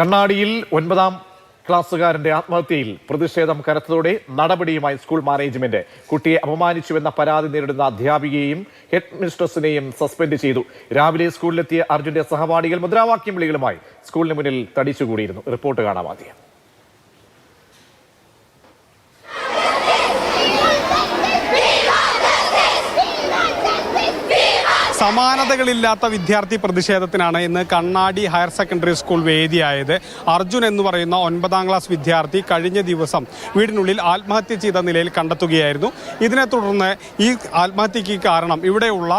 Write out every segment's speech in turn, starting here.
കണ്ണാടിയിൽ 9ാം ക്ലാസ്സുകാരന്റെ ആത്മഹത്യയിൽ പ്രതിഷേധം കനത്തതോടെ നടപടിയുമായി സ്കൂൾ മാനേജ്മെന്റ് കുട്ടിയെ അപമാനിച്ചുവെന്ന പരാതി നേരിടുന്ന അധ്യാപികയെയും ഹെഡ് മിസ്ട്രസിനെയും സസ്പെൻഡ് ചെയ്തു. രാവിലെ സ്കൂളിലെത്തിയ അർജുന്റെ സഹപാഠികൾ മുദ്രാവാക്യം വിളികളുമായി സ്കൂളിന് മുന്നിൽ തടിച്ചുകൂടിയിരുന്നു. റിപ്പോർട്ട് കാണാം ആദ്യം. സമാനതകളില്ലാത്ത വിദ്യാർത്ഥി പ്രതിഷേധത്തിനാണ് ഇന്ന് കണ്ണാടി ഹയർ സെക്കൻഡറി സ്കൂൾ വേദിയായത്. അർജുൻ എന്ന് പറയുന്ന 9ാം ക്ലാസ് വിദ്യാർത്ഥി കഴിഞ്ഞ ദിവസം വീടിനുള്ളിൽ ആത്മഹത്യ ചെയ്ത നിലയിൽ കണ്ടെത്തുകയായിരുന്നു. ഇതിനെ തുടർന്ന് ഈ ആത്മഹത്യക്ക് കാരണം ഇവിടെയുള്ള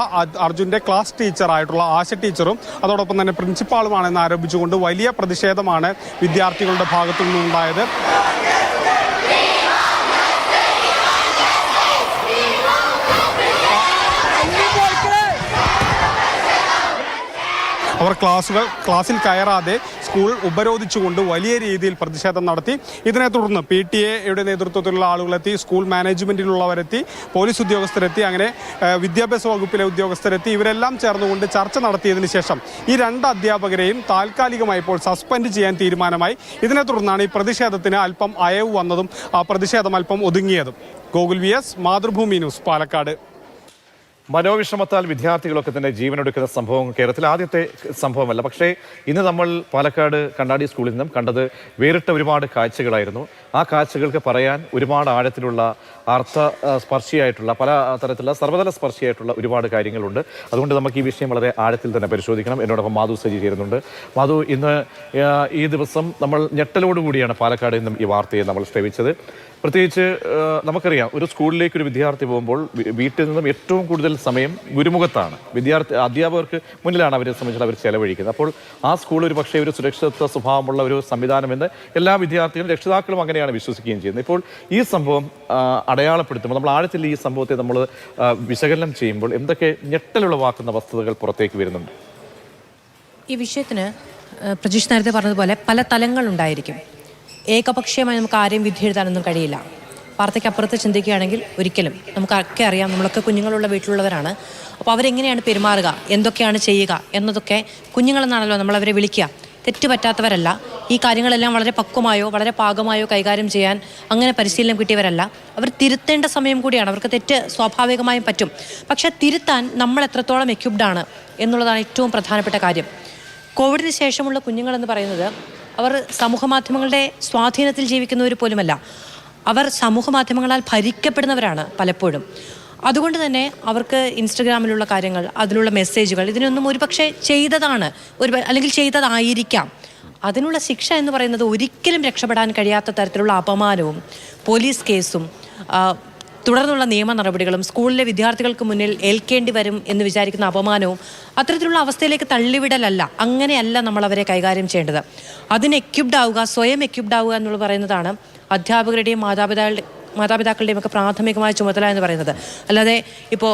അർജുന്റെ ക്ലാസ് ടീച്ചറായിട്ടുള്ള ആശ ടീച്ചറും അതോടൊപ്പം തന്നെ പ്രിൻസിപ്പാളുമാണെന്ന് ആരോപിച്ചുകൊണ്ട് വലിയ പ്രതിഷേധമാണ് വിദ്യാർത്ഥികളുടെ ഭാഗത്തു നിന്നുണ്ടായത്. അവർ ക്ലാസ്സിൽ കയറാതെ സ്കൂൾ ഉപരോധിച്ചുകൊണ്ട് വലിയ രീതിയിൽ പ്രതിഷേധം നടത്തി. ഇതിനെ തുടർന്ന് PTA നേതൃത്വത്തിലുള്ള ആളുകളെത്തി, സ്കൂൾ മാനേജ്മെന്റിലുള്ളവരെത്തി, പോലീസ് ഉദ്യോഗസ്ഥരെത്തി, അങ്ങനെ വിദ്യാഭ്യാസ വകുപ്പിലെ ഉദ്യോഗസ്ഥരെത്തി. ഇവരെല്ലാം ചേർന്നുകൊണ്ട് ചർച്ച നടത്തിയതിനു ശേഷം ഈ 2 അധ്യാപകരെയും താൽക്കാലികമായി ഇപ്പോൾ സസ്പെൻഡ് ചെയ്യാൻ തീരുമാനമായി. ഇതിനെ തുടർന്നാണ് ഈ പ്രതിഷേധത്തിന് അല്പം അയവ് വന്നതും ആ പ്രതിഷേധം അല്പം ഒതുങ്ങിയതും. Gokul VS, Mathrubhumi news, Palakkad. മനോവിഷമത്താൽ വിദ്യാർത്ഥികളൊക്കെ തന്നെ ജീവനെടുക്കുന്ന സംഭവം കേരളത്തിൽ ആദ്യത്തെ സംഭവമല്ല. പക്ഷേ ഇന്ന് നമ്മൾ പാലക്കാട് കണ്ണാടി സ്കൂളിൽ നിന്നും കണ്ടത് വേറിട്ട ഒരുപാട് കാഴ്ചകളായിരുന്നു. ആ കാഴ്ചകൾക്ക് പറയാൻ ഒരുപാട് ആഴത്തിലുള്ള സ്പർശിയായിട്ടുള്ള പല തരത്തിലുള്ള സർവ്വതല സ്പർശിയായിട്ടുള്ള ഒരുപാട് കാര്യങ്ങളുണ്ട്. അതുകൊണ്ട് നമുക്ക് ഈ വിഷയം വളരെ ആഴത്തിൽ തന്നെ പരിശോധിക്കണം. എന്നോടൊപ്പം മാധു സജി ചേരുന്നുണ്ട്. മാധു, ഇന്ന് ഈ ദിവസം നമ്മൾ ഞെട്ടലോടുകൂടിയാണ് പാലക്കാട് നിന്നും ഈ വാർത്തയെ നമ്മൾ ശ്രവിച്ചത്. പ്രത്യേകിച്ച് നമുക്കറിയാം, ഒരു സ്കൂളിലേക്ക് ഒരു വിദ്യാർത്ഥി പോകുമ്പോൾ വീട്ടിൽ നിന്നും ഏറ്റവും കൂടുതൽ സമയം ഗുരുമുഖത്താണ്. അധ്യാപകർക്ക് മുന്നിലാണ് അവരെ സംബന്ധിച്ച് അവർ ചെലവഴിക്കുന്നത്. അപ്പോൾ ആ സ്കൂൾ ഒരു പക്ഷേ ഒരു സുരക്ഷിത സ്വഭാവമുള്ള ഒരു സംവിധാനമെന്ന് എല്ലാ വിദ്യാർത്ഥികളും രക്ഷിതാക്കളും അങ്ങനെയാണ് വിശ്വസിക്കുകയും ചെയ്യുന്നത്. ഇപ്പോൾ ഈ സംഭവം അടയാളപ്പെടുത്തുമ്പോൾ നമ്മൾ ആഴത്തിൽ ഈ സംഭവത്തെ നമ്മൾ വിശകലനം ചെയ്യുമ്പോൾ എന്തൊക്കെ ഞെട്ടലുളവാക്കുന്ന വസ്തുതകൾ പുറത്തേക്ക് വരുന്നുണ്ട്? ഈ വിഷയത്തിന് പ്രജീഷ് നേരത്തെ പറഞ്ഞതുപോലെ പല തലങ്ങളുണ്ടായിരിക്കും. ഏകപക്ഷീയമായി നമുക്ക് ആരെയും വിധി എഴുതാനൊന്നും കഴിയില്ല. വാർത്തയ്ക്കപ്പുറത്ത് ചിന്തിക്കുകയാണെങ്കിൽ ഒരിക്കലും നമുക്കൊക്കെ അറിയാം, നമ്മളൊക്കെ കുഞ്ഞുങ്ങളുള്ള വീട്ടിലുള്ളവരാണ്. അപ്പോൾ അവരെങ്ങനെയാണ് പെരുമാറുക, എന്തൊക്കെയാണ് ചെയ്യുക എന്നതൊക്കെ കുഞ്ഞുങ്ങളെന്നാണല്ലോ നമ്മളവരെ വിളിക്കുക. തെറ്റ് പറ്റാത്തവരല്ല. ഈ കാര്യങ്ങളെല്ലാം വളരെ പക്വമായോ വളരെ പാകമായോ കൈകാര്യം ചെയ്യാൻ അങ്ങനെ പരിശീലനം കിട്ടിയവരല്ല. അവർ തിരുത്തേണ്ട സമയം കൂടിയാണ്. അവർക്ക് തെറ്റ് സ്വാഭാവികമായും പറ്റും. പക്ഷെ തിരുത്താൻ നമ്മൾ എത്രത്തോളം എക്യുപ്ഡാണ് എന്നുള്ളതാണ് ഏറ്റവും പ്രധാനപ്പെട്ട കാര്യം. കോവിഡിന് ശേഷമുള്ള കുഞ്ഞുങ്ങളെന്ന് പറയുന്നത് അവർ സമൂഹമാധ്യമങ്ങളുടെ സ്വാധീനത്തിൽ ജീവിക്കുന്നവർ പോലുമല്ല. അവർ സമൂഹമാധ്യമങ്ങളാൽ ഭരിക്കപ്പെടുന്നവരാണ് പലപ്പോഴും. അതുകൊണ്ട് തന്നെ അവർക്ക് ഇൻസ്റ്റഗ്രാമിലുള്ള കാര്യങ്ങൾ, അതിലുള്ള മെസ്സേജുകൾ, ഇതിനൊന്നും ഒരുപക്ഷെ ചെയ്തതാണ്, അല്ലെങ്കിൽ ചെയ്തതായിരിക്കാം. അതിനുള്ള ശിക്ഷ എന്ന് പറയുന്നത് ഒരിക്കലും രക്ഷപ്പെടാൻ കഴിയാത്ത തരത്തിലുള്ള അപമാനവും പോലീസ് കേസും തുടർന്നുള്ള നിയമ നടപടികളും സ്കൂളിലെ വിദ്യാർത്ഥികൾക്ക് മുന്നിൽ ഏൽക്കേണ്ടി വരും എന്ന് വിചാരിക്കുന്ന അപമാനവും അത്തരത്തിലുള്ള അവസ്ഥയിലേക്ക് തള്ളിവിടലല്ല. അങ്ങനെയല്ല നമ്മൾ അവരെ കൈകാര്യം ചെയ്യേണ്ടത്. അതിന് എക്യുപ്ഡ് ആവുക, സ്വയം എക്യുപ്ഡ് ആവുക എന്നുള്ളത് പറയുന്നതാണ് അധ്യാപകരുടെയും മാതാപിതാക്കളുടെയും ഒക്കെ പ്രാഥമികമായ ചുമതല എന്ന് പറയുന്നത്. അല്ലാതെ ഇപ്പോൾ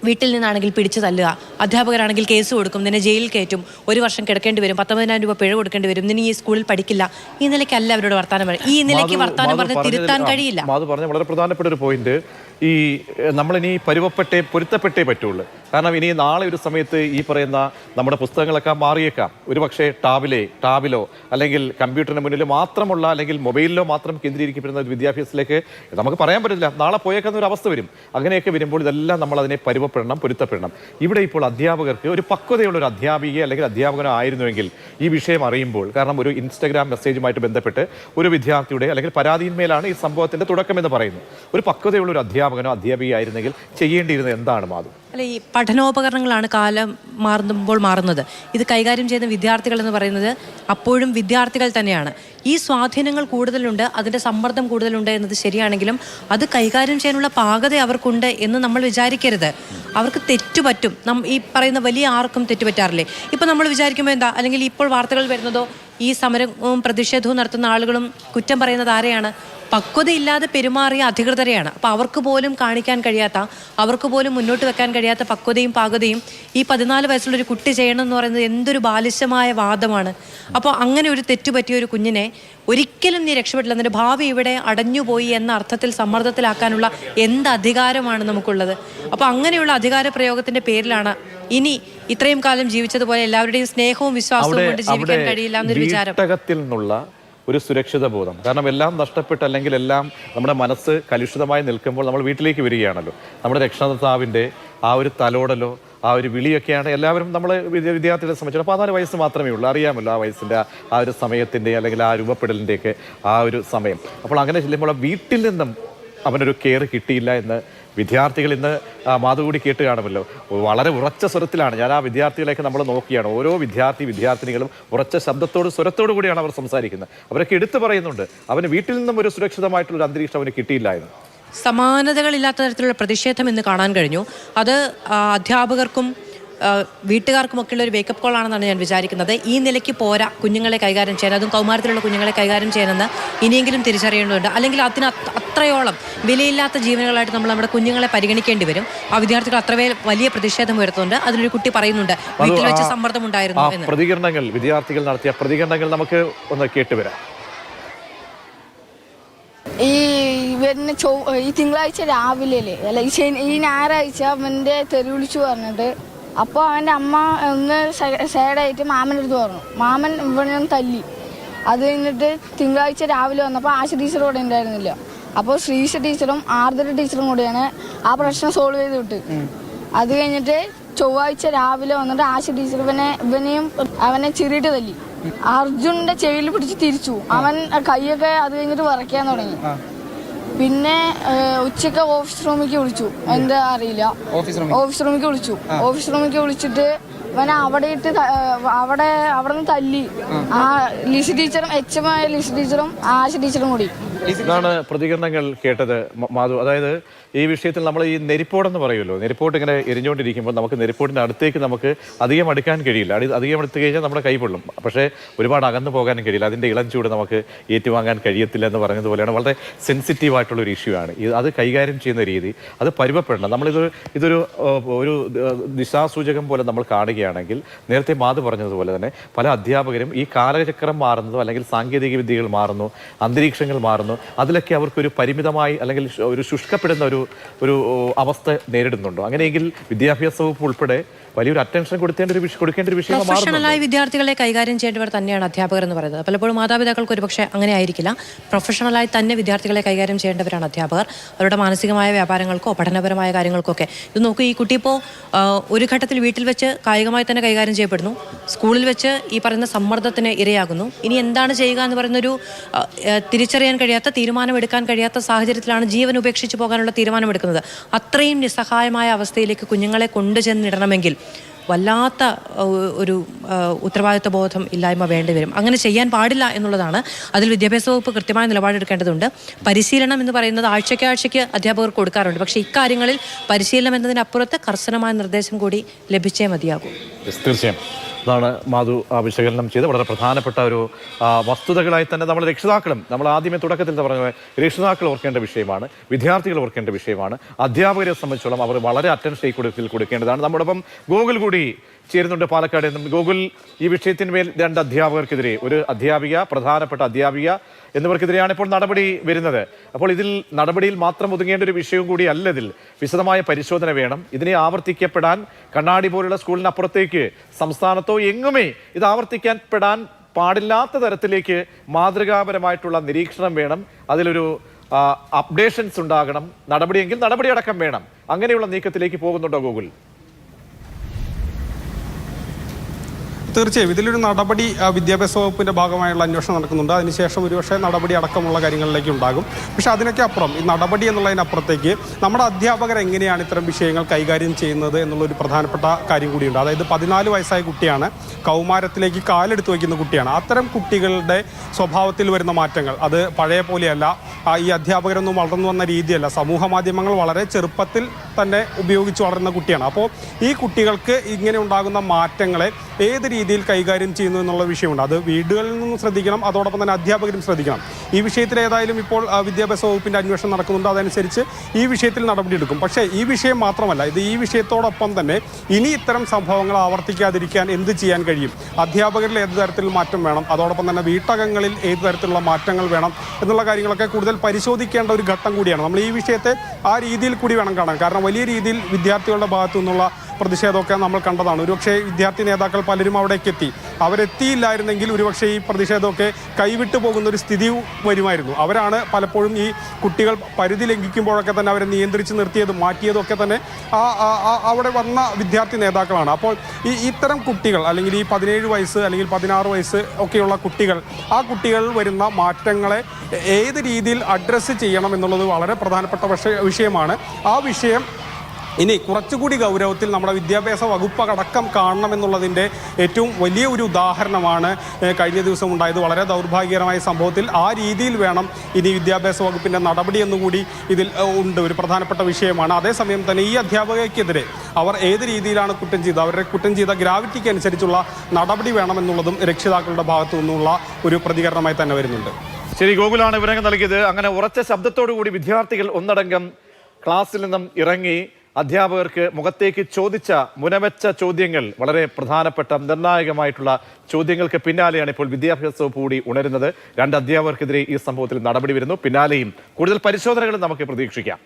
വീട്ടിൽ നിന്നാണെങ്കിൽ പിടിച്ചു തല്ലുക, അധ്യാപകരാണെങ്കിൽ കേസ് കൊടുക്കും, നിന്നെ ജയിലിൽ കയറ്റും, 1 വർഷം കിടക്കേണ്ടി വരും, 19,000 രൂപ പിഴ കൊടുക്കേണ്ടി വരും, നിന്നെ ഈ സ്കൂളിൽ പഠിക്കില്ല, ഈ നിലയ്ക്കല്ല അവരോട് വർത്താനം പറയും. ഈ നിലയ്ക്ക് വർത്താനം പറഞ്ഞ് തിരുത്താൻ കഴിയില്ല. മാധു പറഞ്ഞ വളരെ പ്രധാനപ്പെട്ട ഒരു പോയിന്റ്, ഈ നമ്മളിനി പൊരുത്തപ്പെട്ടേ പറ്റുള്ളൂ. കാരണം ഇനി നാളെ ഒരു സമയത്ത് ഈ പറയുന്ന നമ്മുടെ പുസ്തകങ്ങളൊക്കെ മാറിയേക്കാം. ഒരു പക്ഷേ ടാബിലോ അല്ലെങ്കിൽ കമ്പ്യൂട്ടറിന് മുന്നിൽ മാത്രമുള്ള അല്ലെങ്കിൽ മൊബൈലിലോ മാത്രം കേന്ദ്രീകരിക്കപ്പെടുന്ന ഒരു വിദ്യാഭ്യാസത്തിലേക്ക് നമുക്ക് പറയാൻ പറ്റില്ല. നാളെ പോയേക്കുന്ന ഒരു അവസ്ഥ വരും. അങ്ങനെയൊക്കെ വരുമ്പോൾ ഇതെല്ലാം നമ്മൾ അതിനെ പൊരുത്തപ്പെടണം. ഇവിടെ ഇപ്പോൾ അധ്യാപകർക്ക് ഒരു പക്വതയുള്ള ഒരു അധ്യാപിക അല്ലെങ്കിൽ അധ്യാപകനോ ആയിരുന്നുവെങ്കിൽ ഈ വിഷയം അറിയുമ്പോൾ, കാരണം ഒരു ഇൻസ്റ്റഗ്രാം മെസ്സേജുമായിട്ട് ബന്ധപ്പെട്ട് ഒരു വിദ്യാർത്ഥിയുടെ അല്ലെങ്കിൽ പരാതിയിന്മേലാണ് ഈ സംഭവത്തിന്റെ തുടക്കം എന്ന് പറയുന്നത്. ഒരു പക്വതയുള്ള ഒരു അധ്യാപകനോ അധ്യാപികയായിരുന്നെങ്കിൽ ചെയ്യേണ്ടിയിരുന്നത് എന്താണ് മാധു? അല്ല, ഈ പഠനോപകരണങ്ങളാണ് കാലം മാറുമ്പോൾ മാറുന്നത്. ഇത് കൈകാര്യം ചെയ്യുന്ന വിദ്യാർത്ഥികൾ എന്ന് പറയുന്നത് അപ്പോഴും വിദ്യാർത്ഥികൾ തന്നെയാണ്. ഈ സ്വാധീനങ്ങൾ കൂടുതലുണ്ട്, അതിൻ്റെ സമ്മർദ്ദം കൂടുതലുണ്ട് എന്നത് ശരിയാണെങ്കിലും അത് കൈകാര്യം ചെയ്യാനുള്ള പാകത അവർക്കുണ്ട് എന്ന് നമ്മൾ വിചാരിക്കരുത്. അവർക്ക് തെറ്റുപറ്റും. ഈ പറയുന്ന വലിയ ആർക്കും തെറ്റുപറ്റാറില്ലേ? ഇപ്പം നമ്മൾ വിചാരിക്കുമ്പോൾ എന്താ, അല്ലെങ്കിൽ ഇപ്പോൾ വാർത്തകൾ വരുന്നതോ ഈ സമരവും പ്രതിഷേധവും നടത്തുന്ന ആളുകളും കുറ്റം പറയുന്നത് ആരെയാണ്? പക്വതയില്ലാതെ പെരുമാറിയ അധികൃതരെയാണ്. അപ്പോൾ അവർക്ക് പോലും കാണിക്കാൻ കഴിയാത്ത, അവർക്ക് പോലും മുന്നോട്ട് വെക്കാൻ കഴിയാത്ത പക്വതയും പാകതയും ഈ 14 വയസ്സുള്ളൊരു കുട്ടി ചെയ്യണം എന്ന് പറയുന്നത് എന്തൊരു ബാലിശമായ വാദമാണ്. അപ്പോൾ അങ്ങനെ ഒരു തെറ്റുപറ്റിയ ഒരു കുഞ്ഞിനെ ഒരിക്കലും നീ രക്ഷപ്പെട്ടില്ല, നിന്റെ ഭാവി ഇവിടെ അടഞ്ഞുപോയി എന്ന അർത്ഥത്തിൽ സമ്മർദ്ദത്തിലാക്കാനുള്ള എന്ത് അധികാരമാണ് നമുക്കുള്ളത്? അപ്പോൾ അങ്ങനെയുള്ള അധികാര പ്രയോഗത്തിന്റെ പേരിലാണ് ഇനി ഇത്രയും കാലം ജീവിച്ചതുപോലെ എല്ലാവരുടെയും സ്നേഹവും വിശ്വാസവും കൊണ്ട് ജീവിക്കാൻ കഴിയില്ല എന്നൊരു വിചാരം. വീട്ടകത്തിൽ നിന്നുള്ള ഒരു സുരക്ഷിത ബോധം, കാരണം എല്ലാം നഷ്ടപ്പെട്ട് അല്ലെങ്കിൽ എല്ലാം നമ്മുടെ മനസ്സ് കലുഷിതമായി നിൽക്കുമ്പോൾ നമ്മൾ വീട്ടിലേക്ക് വരികയാണല്ലോ. നമ്മുടെ രക്ഷകർത്താവിൻ്റെ ആ ഒരു തലോടലോ ആ ഒരു വിളിയൊക്കെയാണ് എല്ലാവരും നമ്മളെ വിദ്യാർത്ഥികളെ സംബന്ധിച്ചിടത്തോളം 14 വയസ്സ് മാത്രമേ ഉള്ളൂ. അറിയാമല്ലോ ആ വയസ്സിൻ്റെ ആ ഒരു സമയത്തിൻ്റെ അല്ലെങ്കിൽ ആ രൂപപ്പെടലിൻ്റെയൊക്കെ ആ ഒരു സമയം. അപ്പോൾ അങ്ങനെ ചെല്ലുമ്പോൾ വീട്ടിൽ നിന്നും അവനൊരു കെയർ കിട്ടിയില്ല എന്ന് വിദ്യാർത്ഥികൾ ഇന്ന് മാതുകൂടി കേട്ട് കാണുമല്ലോ. വളരെ ഉറച്ച സ്വരത്തിലാണ് ഞാൻ ആ വിദ്യാർത്ഥികളെയൊക്കെ നമ്മൾ നോക്കിയാണ്. ഓരോ വിദ്യാർത്ഥിനികളും ഉറച്ച സ്വരത്തോടു കൂടിയാണ് അവർ സംസാരിക്കുന്നത്. അവരൊക്കെ എടുത്തു പറയുന്നുണ്ട് അവന് വീട്ടിൽ നിന്നും ഒരു സുരക്ഷിതമായിട്ടുള്ള അന്തരീക്ഷം അവന് കിട്ടിയില്ല എന്ന്. സമാനതകളില്ലാത്ത തരത്തിലുള്ള പ്രതിഷേധം ഇന്ന് കാണാൻ കഴിഞ്ഞു. അത് അധ്യാപകർക്കും വീട്ടുകാർക്കുമൊക്കെയുള്ള ഒരു വേക്കപ്പ് കോൾ ആണെന്നാണ് ഞാൻ വിചാരിക്കുന്നത്. ഈ നിലയ്ക്ക് പോരാ കുഞ്ഞുങ്ങളെ കൈകാര്യം ചെയ്യാൻ, അതും കൗമാരത്തിലുള്ള കുഞ്ഞുങ്ങളെ കൈകാര്യം ചെയ്യാനെന്ന് ഇനിയെങ്കിലും തിരിച്ചറിയേണ്ടതുണ്ട്. അല്ലെങ്കിൽ അതിന് അത്രയോളം വിലയില്ലാത്ത ജീവനുകളായിട്ട് നമ്മൾ നമ്മുടെ കുഞ്ഞുങ്ങളെ പരിഗണിക്കേണ്ടി വരും. ആ വിദ്യാർത്ഥികൾ അത്ര വലിയ പ്രതിഷേധം ഉയർത്തുന്നുണ്ട്. അതിലൊരു കുട്ടി പറയുന്നുണ്ട് വീട്ടിൽ വെച്ച് സമ്മർദ്ദം ഉണ്ടായിരുന്നു എന്ന്. പ്രതികരണങ്ങൾ, വിദ്യാർത്ഥികൾ നടത്തിയ പ്രതികരണങ്ങൾ നമുക്ക് ഒന്ന് കേട്ടുവരാം. ഈ തിങ്കളാഴ്ച രാവിലെ അല്ല ഈ ഞായറാഴ്ച അവൻ്റെ തെറി വിളിച്ചു പറഞ്ഞിട്ട്, അപ്പോൾ അവൻ്റെ അമ്മ ഒന്ന് സൈഡായിട്ട് മാമൻ്റെ അടുത്ത് പറഞ്ഞു. മാമൻ ഇവിടെ തല്ലി. അത് കഴിഞ്ഞിട്ട് തിങ്കളാഴ്ച രാവിലെ വന്നപ്പോൾ ആശ ടീച്ചർ ഇവിടെ ഉണ്ടായിരുന്നില്ല. അപ്പോൾ ശ്രീഷ ടീച്ചറും ആർദ്ര ടീച്ചറും കൂടിയാണ് ആ പ്രശ്നം സോൾവ് ചെയ്ത് വിട്ട്. അത് കഴിഞ്ഞിട്ട് ചൊവ്വാഴ്ച രാവിലെ വന്നിട്ട് ആശ ടീച്ചർ അവനെ ചെറിയിട്ട് തല്ലി. അർജുൻ്റെ ചെവിയിൽ പിടിച്ച് തിരിച്ചു. അവൻ കൈയൊക്കെ അത് കഴിഞ്ഞിട്ട് വിറയ്ക്കാൻ തുടങ്ങി. പിന്നെ ഉച്ചയ്ക്ക് ഓഫീസ് റൂമിലേക്ക് വിളിച്ചു. എന്താ അറിയില്ല, ഓഫീസ് റൂമിലേക്ക് വിളിച്ചിട്ട് അവനെ അവിടെ നിന്ന് തല്ലി. ആ ലിസി ടീച്ചറും HM ആയ ലിസി ടീച്ചറും ആശ ടീച്ചറും കൂടി. ഇതാണ് പ്രതികരണങ്ങൾ കേട്ടത് മാധു. അതായത് ഈ വിഷയത്തിൽ നമ്മൾ ഈ നെരിപ്പോടെന്ന് പറയുമല്ലോ, നെരിപ്പോട്ട് ഇങ്ങനെ എരിഞ്ഞുകൊണ്ടിരിക്കുമ്പോൾ നമുക്ക് നെരിപ്പോട്ടിൻ്റെ അടുത്തേക്ക് നമുക്ക് അധികം അടുക്കാൻ കഴിയില്ല. അധികം അടുത്ത് കഴിഞ്ഞാൽ നമ്മുടെ കൈ പൊള്ളും. പക്ഷേ ഒരുപാട് അകന്നു പോകാനും കഴിയില്ല. അതിൻ്റെ ഇളം ചൂട് നമുക്ക് ഏറ്റുവാങ്ങാൻ കഴിയത്തില്ല എന്ന് പറഞ്ഞതുപോലെയാണ്. വളരെ സെൻസിറ്റീവ് ആയിട്ടുള്ള ഒരു ഇഷ്യൂ ആണ് അത് കൈകാര്യം ചെയ്യുന്ന രീതി. അത് പരുവപ്പെടണം. ഇതൊരു ദിശാസൂചകം പോലെ നമ്മൾ കാണുകയാണെങ്കിൽ, നേരത്തെ മാധു പറഞ്ഞതുപോലെ തന്നെ പല അധ്യാപകരും ഈ കാലചക്രം മാറുന്നതോ അല്ലെങ്കിൽ സാങ്കേതിക വിദ്യകൾ മാറുന്നു, അന്തരീക്ഷങ്ങൾ മാറുന്നു, അതിലൊക്കെ അവർക്കൊരു പരിമിതമായി അല്ലെങ്കിൽ ഒരു ശുഷ്കപ്പെടുന്ന ഒരു അവസ്ഥ നേരിടുന്നുണ്ടോ? അങ്ങനെയെങ്കിൽ വിദ്യാഭ്യാസ വകുപ്പ് ഉൾപ്പെടെ വലിയൊരു അറ്റൻഷൻ കൊടുക്കേണ്ട ഒരു വിഷയമാണ്. പ്രൊഫഷണലായി വിദ്യാർത്ഥികളെ കൈകാര്യം ചെയ്യേണ്ടവർ തന്നെയാണ് അധ്യാപകർ എന്ന് പറയുന്നത്. പലപ്പോഴും മാതാപിതാക്കൾക്ക് ഒരുപക്ഷെ അങ്ങനെ ആയിരിക്കില്ല. പ്രൊഫഷണലായി തന്നെ വിദ്യാർത്ഥികളെ കൈകാര്യം ചെയ്യേണ്ടവരാണ് അധ്യാപകർ. അവരുടെ മാനസികമായ വ്യാപാരങ്ങൾക്കോ പഠനപരമായ കാര്യങ്ങൾക്കൊക്കെ. ഇത് നോക്കൂ, ഈ കുട്ടി ഇപ്പോൾ ഒരു ഘട്ടത്തിൽ വീട്ടിൽ വെച്ച് കായികമായി തന്നെ കൈകാര്യം ചെയ്യപ്പെടുന്നു, സ്കൂളിൽ വെച്ച് ഈ പറയുന്ന സമ്മർദ്ദത്തിന് ഇരയാകുന്നു. ഇനി എന്താണ് ചെയ്യുക എന്ന് പറയുന്നൊരു തിരിച്ചറിയാൻ കഴിയാത്ത, തീരുമാനമെടുക്കാൻ കഴിയാത്ത സാഹചര്യത്തിലാണ് ജീവൻ ഉപേക്ഷിച്ച് പോകാനുള്ള തീരുമാനമെടുക്കുന്നത്. അത്രയും നിസ്സഹായമായ അവസ്ഥയിലേക്ക് കുഞ്ഞുങ്ങളെ കൊണ്ടുചെന്നിടണമെങ്കിൽ വല്ലാത്ത ഒരു ഉത്തരവാദിത്വ ബോധം ഇല്ലായ്മ വേണ്ടിവരും. അങ്ങനെ ചെയ്യാൻ പാടില്ല എന്നുള്ളതാണ്. അതിൽ വിദ്യാഭ്യാസ വകുപ്പ് കൃത്യമായ നിലപാടെടുക്കേണ്ടതുണ്ട്. പരിശീലനം എന്ന് പറയുന്നത് ആഴ്ചയ്ക്ക് അധ്യാപകർക്ക് കൊടുക്കാറുണ്ട്. പക്ഷേ ഇക്കാര്യങ്ങളിൽ പരിശീലനം എന്നതിനപ്പുറത്ത് കർശനമായ നിർദ്ദേശം കൂടി ലഭിച്ചേ മതിയാകൂ. തീർച്ചയായും അതാണ് മാധു വിശകലനം ചെയ്ത് വളരെ പ്രധാനപ്പെട്ട ഒരു വസ്തുതകളായി തന്നെ നമ്മൾ ആദ്യമേ തുടക്കത്തിൽ പറഞ്ഞ രക്ഷിതാക്കൾ ഓർക്കേണ്ട വിഷയമാണ്, വിദ്യാർത്ഥികൾ ഓർക്കേണ്ട വിഷയമാണ്. അധ്യാപകരെ സംബന്ധിച്ചോളം അവർ വളരെ അറ്റൻഷൻ ഈ കൊടുക്കേണ്ടതാണ്. നമ്മോടൊപ്പം ഗൂഗിൾ കൂടി ചേരുന്നുണ്ട് പാലക്കാട് നിന്നും. ഗൂഗിൾ, ഈ വിഷയത്തിന്മേൽ 2 അധ്യാപകർക്കെതിരെ, ഒരു പ്രധാനപ്പെട്ട അധ്യാപിക എന്നിവർക്കെതിരെയാണ് ഇപ്പോൾ നടപടി വരുന്നത്. അപ്പോൾ ഇതിൽ നടപടിയിൽ മാത്രം ഒതുങ്ങേണ്ട ഒരു വിഷയവും കൂടി അല്ല. ഇതിൽ വിശദമായ പരിശോധന വേണം. ഇതിനെ ആവർത്തിക്കപ്പെടാൻ കണ്ണാടി പോലുള്ള സ്കൂളിനപ്പുറത്തേക്ക് സംസ്ഥാനത്തോ എങ്ങുമേ ഇത് ആവർത്തിക്കപ്പെടാൻ പാടില്ലാത്ത തരത്തിലേക്ക് മാതൃകാപരമായിട്ടുള്ള നിരീക്ഷണം വേണം. അതിലൊരു അപ്ഡേഷൻസ് ഉണ്ടാകണം. നടപടിയെങ്കിൽ നടപടിയടക്കം വേണം. അങ്ങനെയുള്ള നീക്കത്തിലേക്ക് പോകുന്നുണ്ടോ ഗൂഗിൾ? തീർച്ചയായും ഇതിലൊരു നടപടി വിദ്യാഭ്യാസ വകുപ്പിൻ്റെ ഭാഗമായുള്ള അന്വേഷണം നടക്കുന്നുണ്ട്. അതിനുശേഷം ഒരുപക്ഷെ നടപടി അടക്കമുള്ള കാര്യങ്ങളിലേക്ക് ഉണ്ടാകും. പക്ഷേ അതിനൊക്കെ അപ്പുറം, ഈ നടപടി എന്നുള്ളതിനപ്പുറത്തേക്ക് നമ്മുടെ അധ്യാപകർ എങ്ങനെയാണ് ഇത്തരം വിഷയങ്ങൾ കൈകാര്യം ചെയ്യുന്നത് എന്നുള്ളൊരു പ്രധാനപ്പെട്ട കാര്യം കൂടിയുണ്ട്. അതായത് 14 വയസ്സായ കുട്ടിയാണ്, കൗമാരത്തിലേക്ക് കാലെടുത്ത് വയ്ക്കുന്ന കുട്ടിയാണ്. അത്തരം കുട്ടികളുടെ സ്വഭാവത്തിൽ വരുന്ന മാറ്റങ്ങൾ അത് പഴയ പോലെയല്ല. ഈ അധ്യാപകരൊന്നും വളർന്നു വന്ന രീതിയല്ല. സമൂഹ മാധ്യമങ്ങൾ വളരെ ചെറുപ്പത്തിൽ തന്നെ ഉപയോഗിച്ച് വളരുന്ന കുട്ടിയാണ്. അപ്പോൾ ഈ കുട്ടികൾക്ക് ഇങ്ങനെ ഉണ്ടാകുന്ന മാറ്റങ്ങളെ ഏത് രീതിയിൽ കൈകാര്യം ചെയ്യുന്നു എന്നുള്ള വിഷയമുണ്ട്. അത് വീടുകളിൽ നിന്നും ശ്രദ്ധിക്കണം, അതോടൊപ്പം തന്നെ അധ്യാപകരും ശ്രദ്ധിക്കണം. ഈ വിഷയത്തിൽ ഏതായാലും ഇപ്പോൾ വിദ്യാഭ്യാസ വകുപ്പിൻ്റെ അന്വേഷണം നടക്കുന്നുണ്ട്. അതനുസരിച്ച് ഈ വിഷയത്തിൽ നടപടിയെടുക്കും. പക്ഷേ ഈ വിഷയം മാത്രമല്ല, ഈ വിഷയത്തോടൊപ്പം തന്നെ ഇനി ഇത്തരം സംഭവങ്ങൾ ആവർത്തിക്കാതിരിക്കാൻ എന്ത് ചെയ്യാൻ കഴിയും, അധ്യാപകരിൽ ഏത് തരത്തിലുള്ള മാറ്റം വേണം, അതോടൊപ്പം തന്നെ വീട്ടകങ്ങളിൽ ഏത് തരത്തിലുള്ള മാറ്റങ്ങൾ വേണം എന്നുള്ള കാര്യങ്ങളൊക്കെ കൂടുതൽ പരിശോധിക്കേണ്ട ഒരു ഘട്ടം കൂടിയാണ്. നമ്മൾ ഈ വിഷയത്തെ ആ രീതിയിൽ കൂടി വേണം കാണാൻ. കാരണം വലിയ രീതിയിൽ വിദ്യാർത്ഥികളുടെ ഭാഗത്തു നിന്നുള്ള പ്രതിഷേധമൊക്കെ നമ്മൾ കണ്ടതാണ്. ഒരുപക്ഷെ വിദ്യാർത്ഥി നേതാക്കൾ പലരും അവിടേക്ക് എത്തി. അവരെത്തിയില്ലായിരുന്നെങ്കിൽ ഒരുപക്ഷെ ഈ പ്രതിഷേധമൊക്കെ കൈവിട്ടു പോകുന്ന ഒരു സ്ഥിതി വരുമായിരുന്നു. അവരാണ് പലപ്പോഴും ഈ കുട്ടികൾ പരിധി ലംഘിക്കുമ്പോഴൊക്കെ തന്നെ അവരെ നിയന്ത്രിച്ച് നിർത്തിയതും മാറ്റിയതൊക്കെ തന്നെ അവിടെ വന്ന വിദ്യാർത്ഥി നേതാക്കളാണ്. അപ്പോൾ ഇത്തരം കുട്ടികൾ, അല്ലെങ്കിൽ ഈ 17 വയസ്സ് അല്ലെങ്കിൽ 16 വയസ്സ് ഒക്കെയുള്ള കുട്ടികൾ, ആ കുട്ടികളിൽ വരുന്ന മാറ്റങ്ങളെ ഏത് രീതിയിൽ അഡ്രസ്സ് ചെയ്യണം എന്നുള്ളത് വളരെ പ്രധാനപ്പെട്ട വിഷയമാണ്. ആ വിഷയം ഇനി കുറച്ചുകൂടി ഗൗരവത്തിൽ നമ്മുടെ വിദ്യാഭ്യാസ വകുപ്പ് അടക്കം കാണണമെന്നുള്ളതിൻ്റെ ഏറ്റവും വലിയ ഒരു ഉദാഹരണമാണ് കഴിഞ്ഞ ദിവസം ഉണ്ടായത്. വളരെ ദൗർഭാഗ്യകരമായ സംഭവത്തിൽ ആ രീതിയിൽ വേണം ഇനി വിദ്യാഭ്യാസ വകുപ്പിൻ്റെ നടപടി എന്നുകൂടി ഇതിൽ ഉണ്ട്. ഒരു പ്രധാനപ്പെട്ട വിഷയമാണ്. അതേസമയം തന്നെ ഈ അധ്യാപകർക്കെതിരെ അവർ ഏത് രീതിയിലാണ് കുറ്റം ചെയ്തത്, അവരുടെ കുറ്റം ചെയ്ത ഗ്രാവിറ്റിക്ക് അനുസരിച്ചുള്ള നടപടി വേണമെന്നുള്ളതും രക്ഷിതാക്കളുടെ ഭാഗത്തു നിന്നുള്ള ഒരു പ്രതികരണമായി തന്നെ വരുന്നുണ്ട്. ശരി, ഗോകുലാണ് വിവരങ്ങൾ നൽകിയത്. അങ്ങനെ ഉറച്ച ശബ്ദത്തോടു കൂടി വിദ്യാർത്ഥികൾ ഒന്നടങ്കം ക്ലാസ്സിൽ നിന്നും ഇറങ്ങി അധ്യാപകർക്ക് മുഖത്തേക്ക് ചോദിച്ച മുനവെച്ച ചോദ്യങ്ങൾ, വളരെ പ്രധാനപ്പെട്ട നിർണായകമായിട്ടുള്ള ചോദ്യങ്ങൾക്ക് പിന്നാലെയാണ് ഇപ്പോൾ വിദ്യാഭ്യാസ വകുപ്പ് കൂടി ഉണരുന്നത്. 2 അധ്യാപകർക്കെതിരെ ഈ സംഭവത്തിൽ നടപടി വരുന്നു. പിന്നാലെയും കൂടുതൽ പരിശോധനകൾ നമുക്ക് പ്രതീക്ഷിക്കാം.